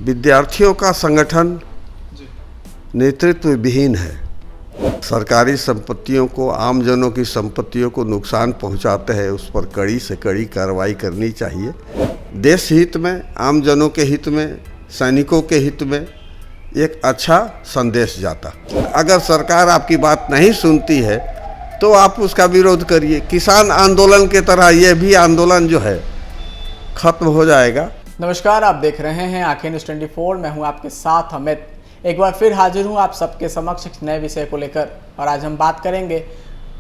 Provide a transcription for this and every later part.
विद्यार्थियों का संगठन नेतृत्व विहीन है। सरकारी संपत्तियों को, आमजनों की संपत्तियों को नुकसान पहुंचाते हैं, उस पर कड़ी से कड़ी कार्रवाई करनी चाहिए। देश हित में, आमजनों के हित में, सैनिकों के हित में एक अच्छा संदेश जाता। अगर सरकार आपकी बात नहीं सुनती है तो आप उसका विरोध करिए। किसान आंदोलन के तरह यह भी आंदोलन जो है खत्म हो जाएगा। नमस्कार, आप देख रहे हैं आंखें न्यूज़ 24। मैं हूं आपके साथ अमित। एक बार फिर हाजिर हूं आप सबके समक्ष एक नए विषय को लेकर, और आज हम बात करेंगे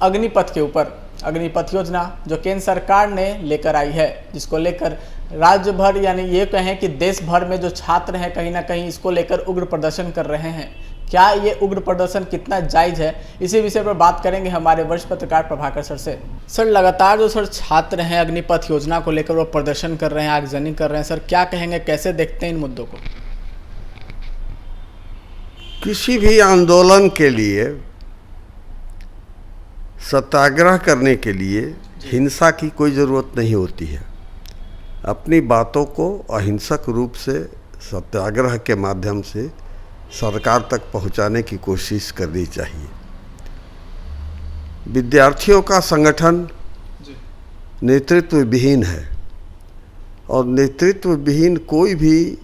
अग्निपथ के ऊपर। अग्निपथ योजना जो केंद्र सरकार ने लेकर आई है, जिसको लेकर राज्य भर यानी ये कहें कि देश भर में जो छात्र हैं कहीं ना कहीं इसको लेकर उग्र प्रदर्शन कर रहे हैं। क्या ये उग्र प्रदर्शन कितना जायज़ है, इसी विषय पर बात करेंगे हमारे वरिष्ठ पत्रकार प्रभाकर सर से। सर, लगातार जो सर छात्र हैं अग्निपथ योजना को लेकर वो प्रदर्शन कर रहे हैं, आगजनी कर रहे हैं, सर क्या कहेंगे, कैसे देखते हैं इन मुद्दों को? किसी भी आंदोलन के लिए, सत्याग्रह करने के लिए हिंसा की कोई ज़रूरत नहीं होती है। अपनी बातों को अहिंसक रूप से सत्याग्रह के माध्यम से सरकार तक पहुंचाने की कोशिश करनी चाहिए। विद्यार्थियों का संगठन नेतृत्व विहीन है, और नेतृत्व विहीन कोई भी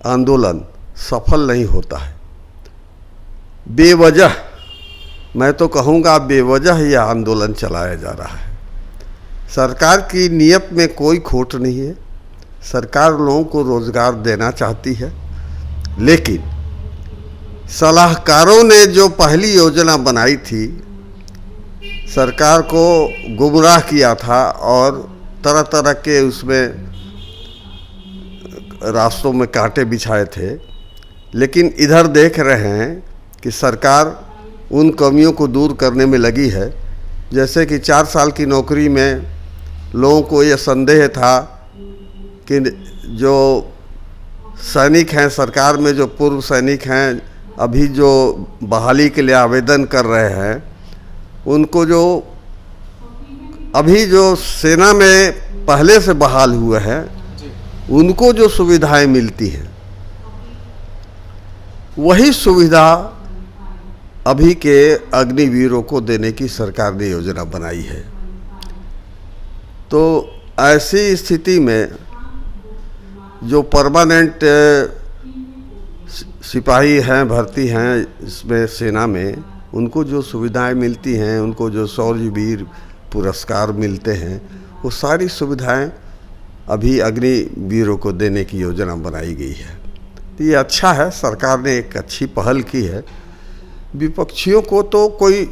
आंदोलन सफल नहीं होता है। बेवजह, मैं तो कहूँगा बेवजह यह आंदोलन चलाया जा रहा है। सरकार की नीयत में कोई खोट नहीं है। सरकार लोगों को रोजगार देना चाहती है, लेकिन सलाहकारों ने जो पहली योजना बनाई थी, सरकार को गुमराह किया था और तरह तरह के उसमें रास्तों में कांटे बिछाए थे। लेकिन इधर देख रहे हैं कि सरकार उन कमियों को दूर करने में लगी है। जैसे कि 4 साल की नौकरी में लोगों को यह संदेह था कि जो सैनिक हैं, सरकार में जो पूर्व सैनिक हैं, अभी जो बहाली के लिए आवेदन कर रहे हैं, उनको जो अभी जो सेना में पहले से बहाल हुए हैं, उनको जो सुविधाएं मिलती हैं, वही सुविधा अभी के अग्निवीरों को देने की सरकार ने योजना बनाई है। तो ऐसी स्थिति में जो परमानेंट सिपाही हैं, भर्ती हैं इसमें सेना में, उनको जो सुविधाएं मिलती हैं, उनको जो शौर्यवीर पुरस्कार मिलते हैं, वो सारी सुविधाएं अभी अग्निवीरों को देने की योजना बनाई गई है। तो ये अच्छा है, सरकार ने एक अच्छी पहल की है। विपक्षियों को तो कोई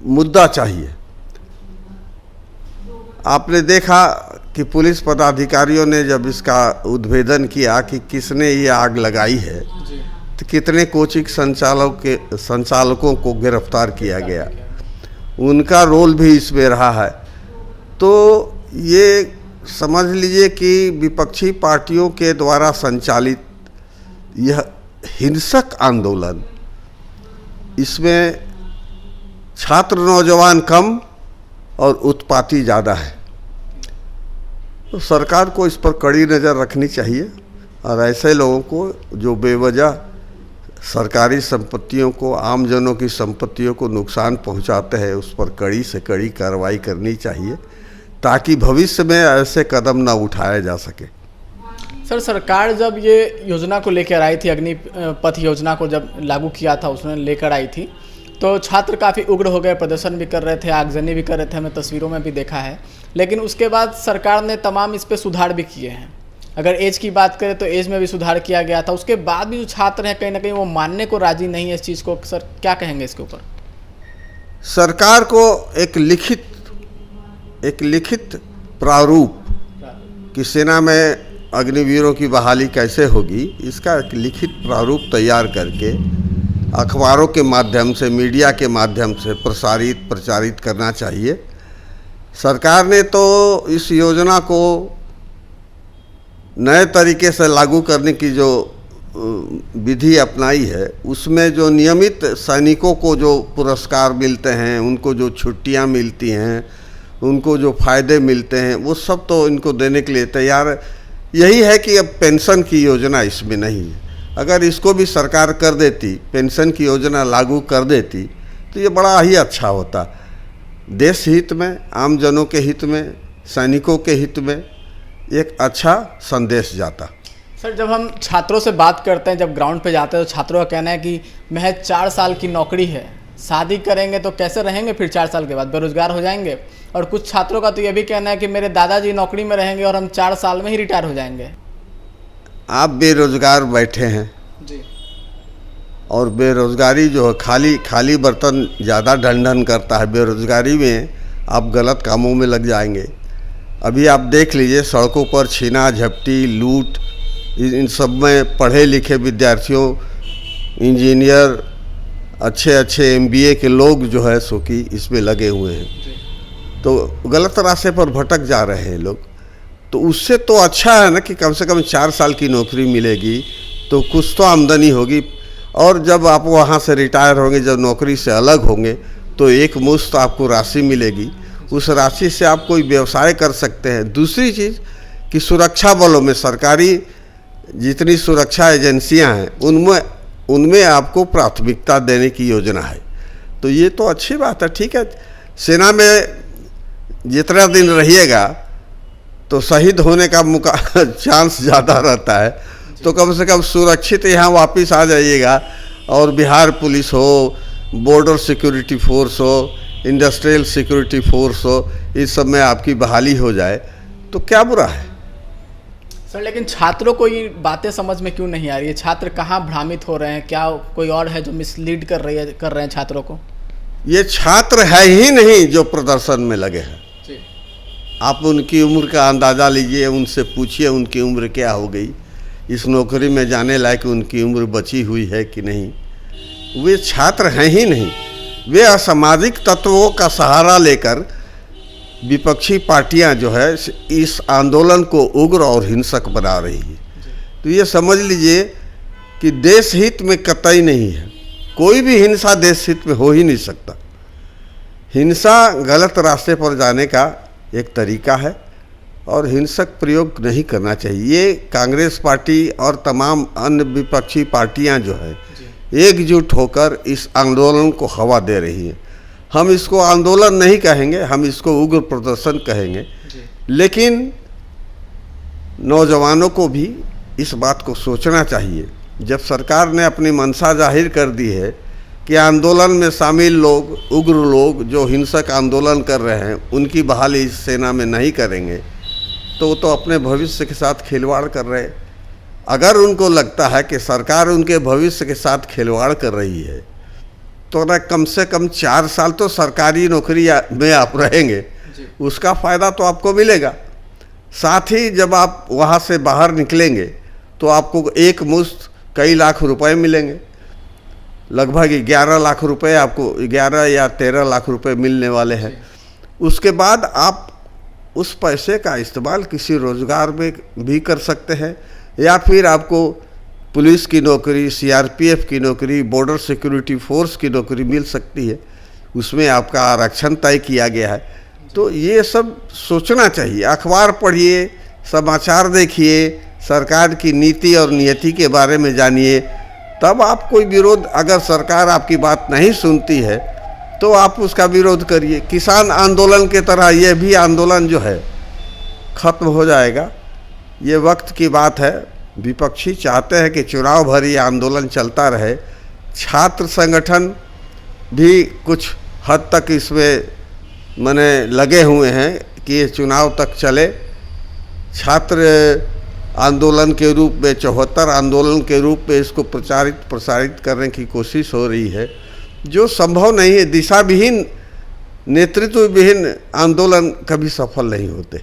मुद्दा चाहिए। आपने देखा कि पुलिस पदाधिकारियों ने जब इसका उद्भेदन किया कि किसने ये आग लगाई है, तो कितने कोचिंग संचालकों को गिरफ्तार किया गया, उनका रोल भी इसमें रहा है। तो ये समझ लीजिए कि विपक्षी पार्टियों के द्वारा संचालित यह हिंसक आंदोलन, इसमें छात्र नौजवान कम और उत्पाती ज़्यादा है। तो सरकार को इस पर कड़ी नज़र रखनी चाहिए, और ऐसे लोगों को जो बेवजह सरकारी संपत्तियों को, आमजनों की संपत्तियों को नुकसान पहुंचाते हैं, उस पर कड़ी से कड़ी कार्रवाई करनी चाहिए, ताकि भविष्य में ऐसे कदम न उठाया जा सके। सर, सरकार जब ये योजना को लेकर आई थी, अग्निपथ योजना को जब लागू किया था, उसने लेकर आई थी, तो छात्र काफ़ी उग्र हो गए, प्रदर्शन भी कर रहे थे, आगजनी भी कर रहे थे, हमें तस्वीरों में भी देखा है। लेकिन उसके बाद सरकार ने तमाम इस पर सुधार भी किए हैं। अगर एज की बात करें तो एज में भी सुधार किया गया था। उसके बाद भी जो छात्र हैं कहीं ना कहीं वो मानने को राजी नहीं है इस चीज़ को। सर क्या कहेंगे इसके ऊपर? सरकार को एक लिखित प्रारूप कि सेना में अग्निवीरों की बहाली कैसे होगी, इसका एक लिखित प्रारूप तैयार करके अखबारों के माध्यम से, मीडिया के माध्यम से प्रचारित करना चाहिए। सरकार ने तो इस योजना को नए तरीके से लागू करने की जो विधि अपनाई है, उसमें जो नियमित सैनिकों को जो पुरस्कार मिलते हैं, उनको जो छुट्टियां मिलती हैं, उनको जो फ़ायदे मिलते हैं, वो सब तो इनको देने के लिए तैयार है। यही है कि अब पेंशन की योजना इसमें नहीं है। अगर इसको भी सरकार कर देती, पेंशन की योजना लागू कर देती, तो ये बड़ा ही अच्छा होता। देश हित में, आम जनों के हित में, सैनिकों के हित में एक अच्छा संदेश जाता। सर, जब हम छात्रों से बात करते हैं, जब ग्राउंड पे जाते हैं, तो छात्रों का कहना है कि महज 4 साल की नौकरी है, शादी करेंगे तो कैसे रहेंगे, फिर 4 साल के बाद बेरोजगार हो जाएंगे। और कुछ छात्रों का तो ये भी कहना है कि मेरे दादाजी नौकरी में रहेंगे और हम 4 साल में ही रिटायर हो जाएंगे। आप बेरोजगार बैठे हैं जी। और बेरोजगारी जो है, खाली बर्तन ज़्यादा ढन करता है। बेरोजगारी में आप गलत कामों में लग जाएंगे। अभी आप देख लीजिए, सड़कों पर छीना झपटी, लूट, इन सब में पढ़े लिखे विद्यार्थियों, इंजीनियर, अच्छे MBA के लोग जो है सो कि इसमें लगे हुए हैं। तो गलत रास्ते पर भटक जा रहे हैं लोग। तो उससे तो अच्छा है ना कि कम से कम 4 साल की नौकरी मिलेगी तो कुछ तो आमदनी होगी। और जब आप वहाँ से रिटायर होंगे, जब नौकरी से अलग होंगे, तो एक मुश्त आपको राशि मिलेगी। उस राशि से आप कोई व्यवसाय कर सकते हैं। दूसरी चीज़ कि सुरक्षा बलों में, सरकारी जितनी सुरक्षा एजेंसियां हैं, उनमें आपको प्राथमिकता देने की योजना है। तो ये तो अच्छी बात है। ठीक है, सेना में जितना दिन रहिएगा तो शहीद होने का चांस ज़्यादा रहता है। तो कम से कम सुरक्षित यहाँ वापस आ जाइएगा। और बिहार पुलिस हो, बॉर्डर सिक्योरिटी फोर्स हो, इंडस्ट्रियल सिक्योरिटी फोर्स हो, इस सब में आपकी बहाली हो जाए तो क्या बुरा है। सर, लेकिन छात्रों को ये बातें समझ में क्यों नहीं आ रही है? छात्र कहाँ भ्रमित हो रहे हैं? क्या कोई और है जो मिसलीड कर रहे हैं छात्रों को? ये छात्र है ही नहीं जो प्रदर्शन में लगे हैं। आप उनकी उम्र का अंदाज़ा लीजिए, उनसे पूछिए उनकी उम्र क्या हो गई, इस नौकरी में जाने लायक उनकी उम्र बची हुई है कि नहीं। वे छात्र हैं ही नहीं। वे असामाजिक तत्वों का सहारा लेकर विपक्षी पार्टियां जो है इस आंदोलन को उग्र और हिंसक बना रही है। तो ये समझ लीजिए कि देश हित में कतई नहीं है। कोई भी हिंसा देश हित में हो ही नहीं सकता। हिंसा गलत रास्ते पर जाने का एक तरीका है और हिंसक प्रयोग नहीं करना चाहिए। ये कांग्रेस पार्टी और तमाम अन्य विपक्षी पार्टियां जो है एकजुट होकर इस आंदोलन को हवा दे रही हैं। हम इसको आंदोलन नहीं कहेंगे, हम इसको उग्र प्रदर्शन कहेंगे। लेकिन नौजवानों को भी इस बात को सोचना चाहिए। जब सरकार ने अपनी मंशा जाहिर कर दी है कि आंदोलन में शामिल लोग, उग्र लोग जो हिंसक आंदोलन कर रहे हैं, उनकी बहाली इस सेना में नहीं करेंगे, तो वो तो अपने भविष्य के साथ खिलवाड़ कर रहे हैं। अगर उनको लगता है कि सरकार उनके भविष्य के साथ खिलवाड़ कर रही है, तो ना कम से कम 4 साल तो सरकारी नौकरी में आप रहेंगे, उसका फ़ायदा तो आपको मिलेगा। साथ ही जब आप वहाँ से बाहर निकलेंगे तो आपको एक मुश्त कई लाख रुपए मिलेंगे। लगभग 11 लाख रुपए आपको, 11 या 13 लाख रुपए मिलने वाले हैं। उसके बाद आप उस पैसे का इस्तेमाल किसी रोज़गार में भी कर सकते हैं, या फिर आपको पुलिस की नौकरी, CRPF की नौकरी, बॉर्डर सिक्योरिटी फोर्स की नौकरी मिल सकती है। उसमें आपका आरक्षण तय किया गया है। तो ये सब सोचना चाहिए। अखबार पढ़िए, समाचार देखिए, सरकार की नीति और नियति के बारे में जानिए, तब आप कोई विरोध, अगर सरकार आपकी बात नहीं सुनती है तो आप उसका विरोध करिए। किसान आंदोलन के तरह ये भी आंदोलन जो है ख़त्म हो जाएगा। ये वक्त की बात है। विपक्षी चाहते हैं कि चुनाव भर ये आंदोलन चलता रहे। छात्र संगठन भी कुछ हद तक इसमें लगे हुए हैं कि ये चुनाव तक चले। छात्र आंदोलन के रूप में, 74 आंदोलन के रूप में इसको प्रसारित करने की कोशिश हो रही है, जो संभव नहीं है। दिशा विहीन, नेतृत्व विहीन आंदोलन कभी सफल नहीं होते।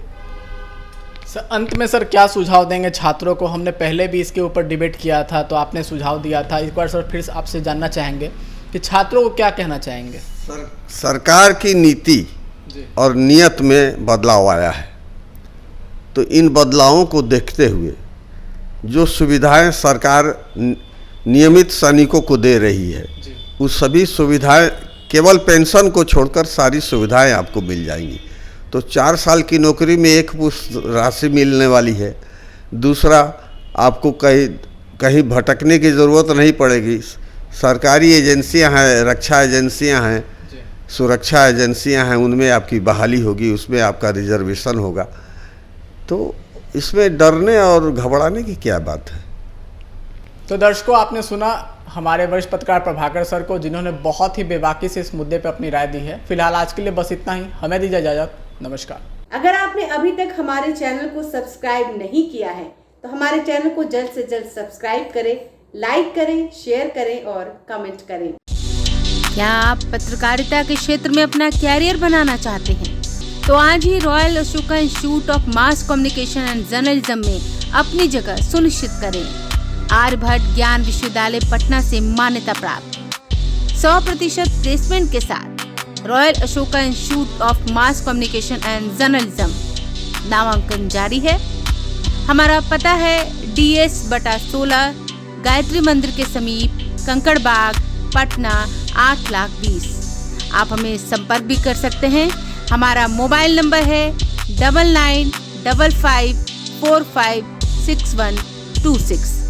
सर, अंत में सर क्या सुझाव देंगे छात्रों को? हमने पहले भी इसके ऊपर डिबेट किया था तो आपने सुझाव दिया था। एक बार सर फिर आपसे जानना चाहेंगे कि छात्रों को क्या कहना चाहेंगे? सरकार की नीति और नियत में बदलाव आया है, तो इन बदलावों को देखते हुए जो सुविधाएं सरकार नियमित सैनिकों को दे रही है, उस सभी सुविधाएं, केवल पेंशन को छोड़कर सारी सुविधाएं आपको मिल जाएंगी। तो 4 साल की नौकरी में एक मुश्त राशि मिलने वाली है। दूसरा, आपको कहीं भटकने की ज़रूरत नहीं पड़ेगी। सरकारी एजेंसियां हैं, रक्षा एजेंसियां हैं, सुरक्षा एजेंसियां हैं, उनमें आपकी बहाली होगी, उसमें आपका रिजर्वेशन होगा। तो इसमें डरने और घबराने की क्या बात है। तो दर्शकों, आपने सुना हमारे वरिष्ठ पत्रकार प्रभाकर सर को, जिन्होंने बहुत ही बेबाकी से इस मुद्दे पर अपनी राय दी है। फिलहाल आज के लिए बस इतना ही। हमें दीजिए इजाजत। नमस्कार। अगर आपने अभी तक हमारे चैनल को सब्सक्राइब नहीं किया है तो हमारे चैनल को जल्द से जल्द सब्सक्राइब करें, लाइक करें, शेयर करें और कमेंट करें। क्या आप पत्रकारिता के क्षेत्र में अपना कैरियर बनाना चाहते हैं? तो आज ही Royal Ashoka Institute of Mass Communication and Journalism में अपनी जगह सुनिश्चित करें। आर्यभट्ट ज्ञान विश्वविद्यालय पटना से मान्यता प्राप्त 100% प्लेसमेंट के साथ royal Ashoka Institute of Mass Communication and journalism नामांकन जारी है। हमारा पता है DS/16 गायत्री मंदिर के समीप, कंकड़ बाग, पटना 8,20,000। आप हमें संपर्क भी कर सकते हैं। हमारा मोबाइल नंबर है 9955456126।